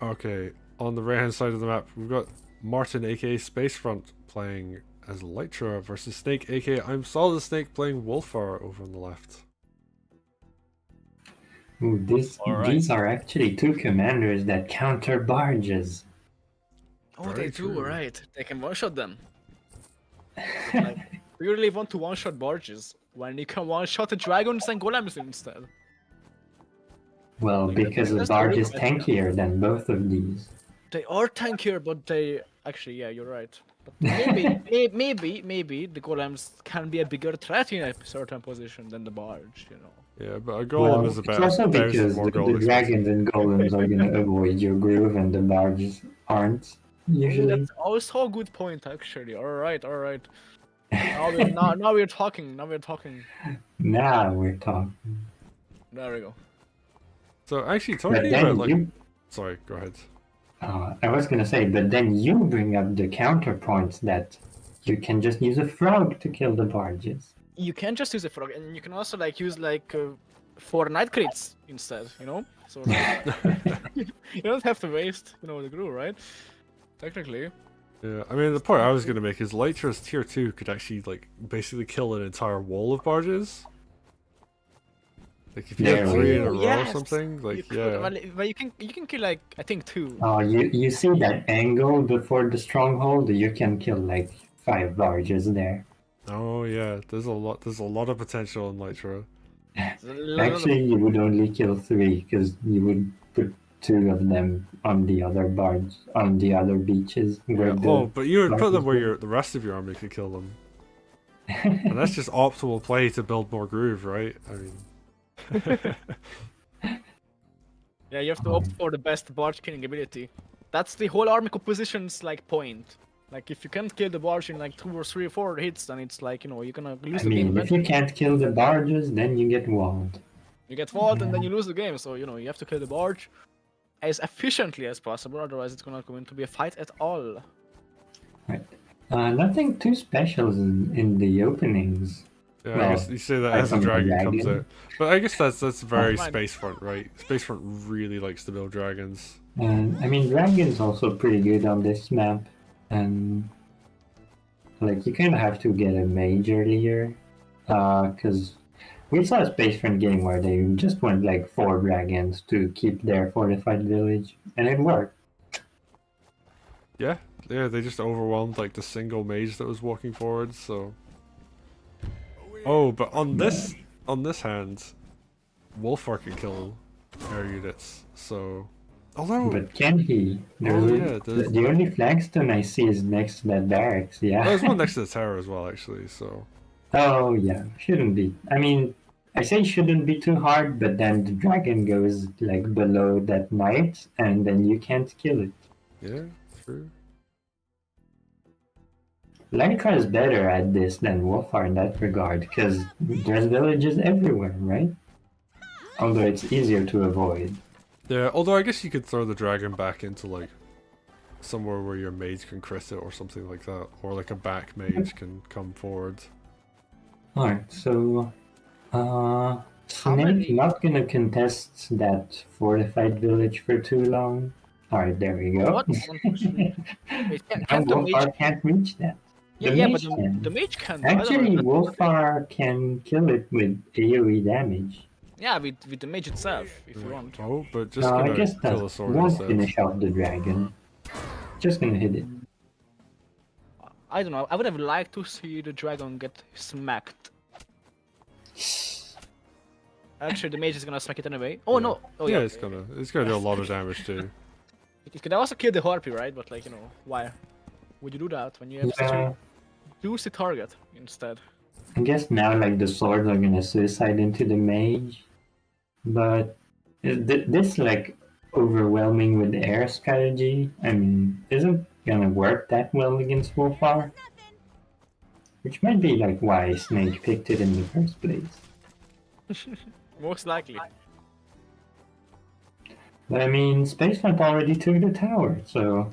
Okay, on the right hand side of the map, we've got Martin, aka Spacefront, playing as Lytra versus Snake, aka I'mSolidSnaek, playing Wulfar over on the left. Ooh, All right. these are actually two commanders that counter barges. Oh, Very they do, true. right. They can one-shot them. But, like, we really want to one-shot barges when you can one-shot the dragons and golems instead. Well, Like, because the that's the barge real is question. tankier than both of these. They are tankier, but they actually, yeah, you're right. But maybe the golems can be a bigger threat in a certain position than the barge, you know. Yeah, but a golem Well, is it's about a also thousand because more the gold expensive. dragons and golems are gonna avoid your groove and the barges aren't, Oh, usually. that's also a good point, actually. All right, all right. Now we're talking. Now we're talking. Now we're talking. There we go. So actually, But talking about then like, sorry, go ahead. I was gonna say, but then you bring up the counterpoints that you can just use a frog to kill the barges. You can just use a frog, and you can also like use like 4 night crits instead. You know, so like you don't have to waste the glue, right? Technically. Yeah, I mean the point I was gonna make is Lytra's tier 2 could actually like basically kill an entire wall of barges. Like if you There had we 3 in a go. row or Yes! something, You like could, yeah. well, you can kill like I think 2. Oh, you see that angle before the stronghold? You can kill like 5 barges there. Oh yeah, there's a lot of potential in Lytra. Actually, you would only kill 3 because you would put 2 of them on the other barge, on the other beaches where Yeah. the Oh, but you would put them barges where were. the rest of your army could kill them. And that's just optimal play to build more groove, right? I mean Yeah, you have to opt for the best barge killing ability. That's the whole army composition's like point. Like if you can't kill the barge in like 2 or 3 or 4 hits, then it's like you're gonna lose I the game mean, if you eventually. can't kill the barges, then you get walled. You get walled and then you lose the game. So you have to kill the barge as efficiently as possible. Otherwise, it's not going to be a fight at all. Right. Nothing too special in the openings. yeah, Well, I guess you say that aside as a from the dragon comes dragon. out. But I guess that's very Fine. Spacefront, right? Spacefront really likes to build dragons. And I mean, dragon's also pretty good on this map, and like you kind of have to get a mage earlier, because we saw a Spacefront game where they just went like 4 dragons to keep their fortified village, and it worked. Yeah, yeah, they just overwhelmed like the single mage that was walking forward, so oh, but on this hand, Wulfar can kill air units, so although But can he? oh yeah, there's The only flagstone I see is next to that barracks. Yeah. there's one next to the tower as well actually, so Oh yeah, shouldn't be. I mean, I say shouldn't be too hard, but then the dragon goes like below that knight, and then you can't kill it. yeah, true. Lytra is better at this than Wulfar in that regard, because there's villages everywhere, right? Although it's easier to avoid. Yeah, although I guess you could throw the dragon back into like somewhere where your mage can crit it or something like that, or like a back mage can come forward. Alright, so Snake many- not gonna contest that fortified village for too long. Alright, there we go. What? Wait, Now can't the mage? Wulfar can't reach that. Yeah, The yeah, mage but can. the mage can. Actually, I don't know. Wulfar can kill it with AoE damage. Yeah, with the mage itself, if you want. Oh, but just No, I gonna guess that kill a sword won't instead. finish off the dragon. Just gonna hit it. I don't know. I would have liked to see the dragon get smacked. Actually, the mage is gonna smack it anyway. Oh no! Oh yeah, yeah. it's gonna do a lot of damage too. It could also kill the harpy, right? But like why would you do that when you have such Yeah, a juicy target instead? I guess now like the swords are gonna suicide into the mage, but this like overwhelming with air strategy, I mean, isn't gonna work that well against Wulfar. Which might be like why Snake picked it in the first place. Most likely. But I mean, Spacefront already took the tower, so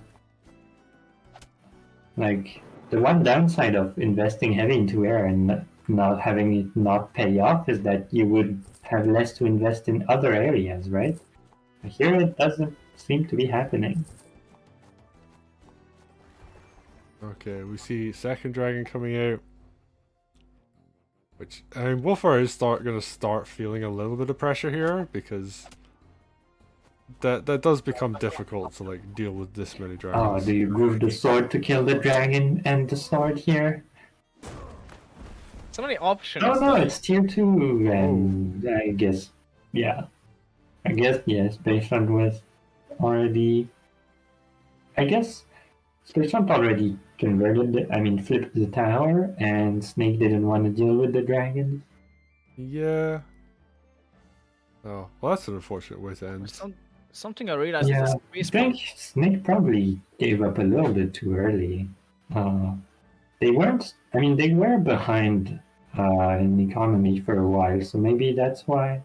like the one downside of investing heavy into air and not having it not pay off is that you would have less to invest in other areas, right? But here it doesn't seem to be happening. Okay, we see second dragon coming out. Which, I mean, Wulfar is gonna start feeling a little bit of pressure here, because that does become difficult to like deal with this many Oh, dragons. do you move the sword to kill the dragon and the sword here? So many options. Oh no, though. it's tier 2, and I guess, yeah. I guess, yes, Spacefront was already... I guess Spacefront already flipped the tower, and Snake didn't want to deal with the dragons. Yeah. Oh, well, that's an unfortunate way to end. Something I realized Yeah, is I the space think Snake probably gave up a little bit too early. They weren't. I mean, they were behind in economy for a while, so maybe that's why.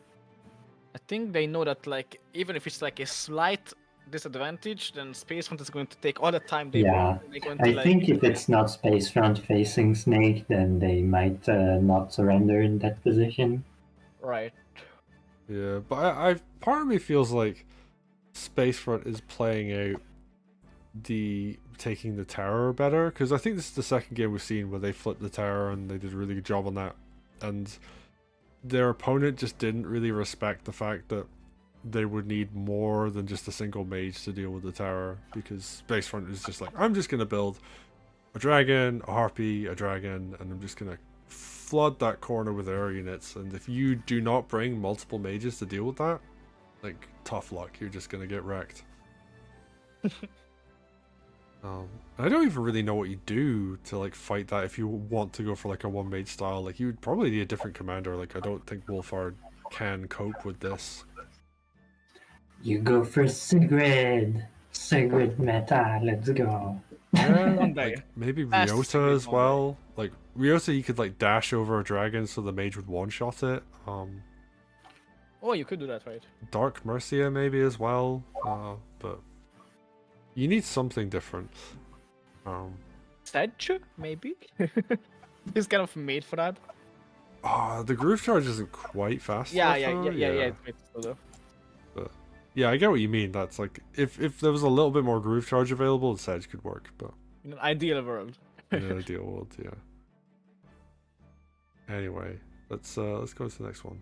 I think they know that like even if it's like a slight disadvantage, then Spacefront is going to take all the time they Yeah, want. They're going to I like think if it's not Spacefront facing Snake, then they might not surrender in that position. right. Yeah, but I part of me feels like Spacefront is playing out the taking the tower better, because I think this is the second game we've seen where they flipped the tower and they did a really good job on that, and their opponent just didn't really respect the fact that they would need more than just a single mage to deal with the tower, because Spacefront is just like, I'm just gonna build a dragon, a harpy, a dragon, and I'm just gonna flood that corner with air units, and if you do not bring multiple mages to deal with that, like, tough luck, you're just gonna get wrecked. I don't even really know what you do to like fight that if you want to go for like a one mage style. Like, you would probably need a different commander. Like, I don't think Wulfar can cope with this. You go for Sigrid. Sigrid meta, let's go. Yeah, One day. like maybe Fast Ryota Sigrid as one day. well. Like, Ryota, you could like dash over a dragon so the mage would one shot it. Oh, you could do that, right? Dark Mercia maybe as well. But you need something different. Sedge, maybe. He's kind of made for that. The groove charge isn't quite fast Yeah, enough, though. It's made so though. But yeah, I get what you mean. That's like, if there was a little bit more groove charge available, the Sedge could work, but In an ideal world. in an ideal world, yeah. Anyway, let's go to the next one.